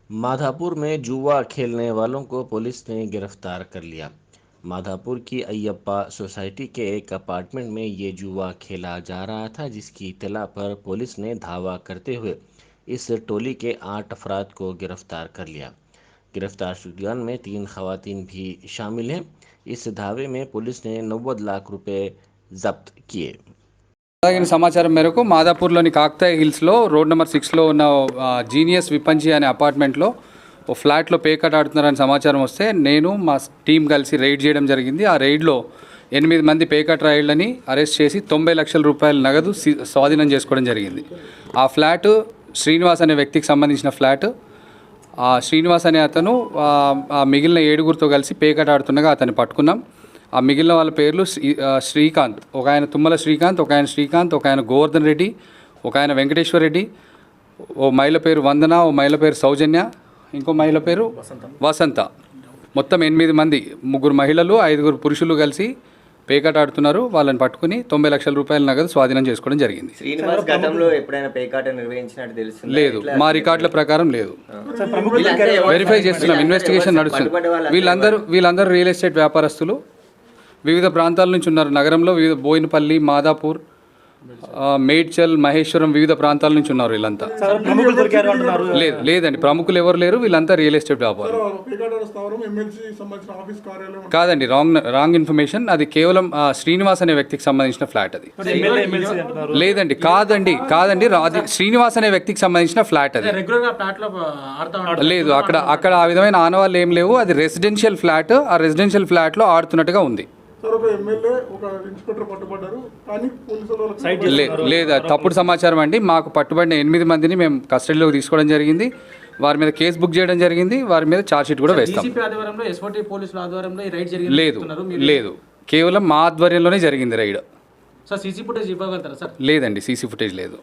माधापुर में जुआ खेलने वालों को पुलिस ने गिरफ्तार कर लिया। माधापुर की अय्यप्पा सोसाइटी के एक अपार्टमेंट में ये जुआ खेला जा रहा था, जिसकी इत्तला पर पुलिस ने धावा करते हुए इस टोली के 8 अफराद को गिरफ्तार कर लिया। गिरफ्तार शुदगान में 3 खवातीन भी शामिल हैं। इस धावे में पुलिस ने 90 लाख रुपए जब्त किए। తగిన సమాచారం మేరకు మాదాపూర్లోని కాకతాయ హిల్స్లో రోడ్ నెంబర్ 6లో ఉన్న జీనియస్ విపంచి అనే అపార్ట్మెంట్లో ఓ ఫ్లాట్లో పేకట్ ఆడుతున్నారని సమాచారం వస్తే నేను మా టీం కలిసి రైడ్ చేయడం జరిగింది. ఆ రైడ్లో 8 మంది పేకట్ రైడ్లని అరెస్ట్ చేసి 90 లక్షల రూపాయల నగదు స్వాధీనం చేసుకోవడం జరిగింది. ఆ ఫ్లాట్ శ్రీనివాస్ అనే వ్యక్తికి సంబంధించిన ఫ్లాట్. ఆ శ్రీనివాస్ అనే అతను మిగిలిన 7గురితో కలిసి పేకట్ ఆడుతుండగా అతన్ని పట్టుకున్నాం. ఆ మిగిలిన వాళ్ళ పేర్లు శ్రీకాంత్, ఒక ఆయన తుమ్మల శ్రీకాంత్, ఒక ఆయన గోవర్ధన్ రెడ్డి, ఒక ఆయన వెంకటేశ్వర్ రెడ్డి, ఓ మహిళ పేరు వందన, ఓ మహిళ పేరు సౌజన్య, ఇంకో మహిళ పేరు వసంత. మొత్తం 8 మంది, 3 మహిళలు 5 పురుషులు కలిసి పేకాట ఆడుతున్నారు. వాళ్ళని పట్టుకుని 90 లక్షల రూపాయల నగదు స్వాధీనం చేసుకోవడం జరిగింది. శ్రీనివాస్ గతంలో ఎప్పుడైనా పేకాట నిర్వహించినట్టు తెలుస్తుంది? లేదు, మా రికార్డుల ప్రకారం లేదు. వెరిఫై చేస్తున్నాం, ఇన్వెస్టిగేషన్ నడుస్తుంది. వీళ్ళందరూ రియల్ ఎస్టేట్ వ్యాపారస్తులు, వివిధ ప్రాంతాల నుంచి ఉన్నారు. నగరంలో వివిధ బోయినపల్లి, మాదాపూర్, మేడ్చల్, మహేశ్వరం, వివిధ ప్రాంతాల నుంచి ఉన్నారు వీళ్ళంతా. లేదండి, ప్రముఖులు ఎవరు లేరు. వీళ్ళంతా రియల్ ఎస్టేట్ వ్యాపారం. కాదండి, రాంగ్ ఇన్ఫర్మేషన్. అది కేవలం శ్రీనివాస్ అనే వ్యక్తికి సంబంధించిన ఫ్లాట్. అది లేదండి, కాదండి, శ్రీనివాస్ అనే వ్యక్తికి సంబంధించిన ఫ్లాట్. అది లేదు, అక్కడ ఆ విధమైన ఆనవాళ్ళు ఏం లేవు. అది రెసిడెన్షియల్ ఫ్లాట్. ఆ రెసిడెన్షియల్ ఫ్లాట్లో ఆడుతున్నట్టుగా ఉంది. లేదా తప్పుడు సమాచారం అండి. మాకు పట్టుబడిన 8 మందిని మేము కస్టడీలోకి తీసుకోవడం జరిగింది. వారి మీద కేసు బుక్ చేయడం జరిగింది. వారి మీద ఛార్జ్షీట్ కూడా వేస్తాం. లేదు, కేవలం మా ఆధ్వర్యంలోనే జరిగింది రైడ్. సీసీ ఫుటేజ్ ఇవ్వగలుగుతారా సార్? లేదండి, సీసీ ఫుటేజ్ లేదు.